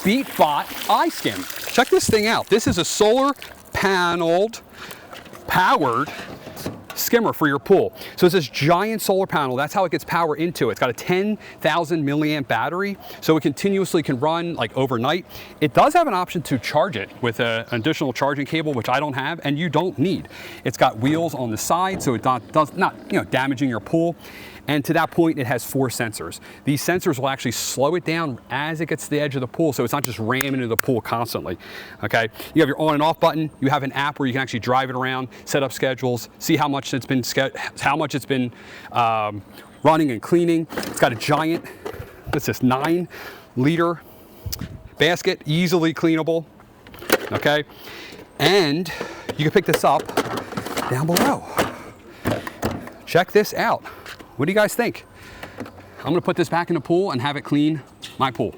Beatbot iSkim. Check this thing out. This is a solar paneled, powered skimmer for your pool. So it's this giant solar panel. That's how it gets power into it. It's got a 10,000 milliamp battery, so it continuously can run like overnight. It does have an option to charge it with an additional charging cable, which I don't have, and you don't need. It's got wheels on the side, so it does not damaging your pool. And to that point, it has 4 sensors. These sensors will actually slow it down as it gets to the edge of the pool, so it's not just ramming into the pool constantly, okay? You have your on and off button. You have an app where you can actually drive it around, set up schedules, see how much it's been running and cleaning. It's got a giant, what's this, 9-liter basket, easily cleanable, okay? And you can pick this up down below. Check this out. What do you guys think? I'm gonna put this back in the pool and have it clean my pool.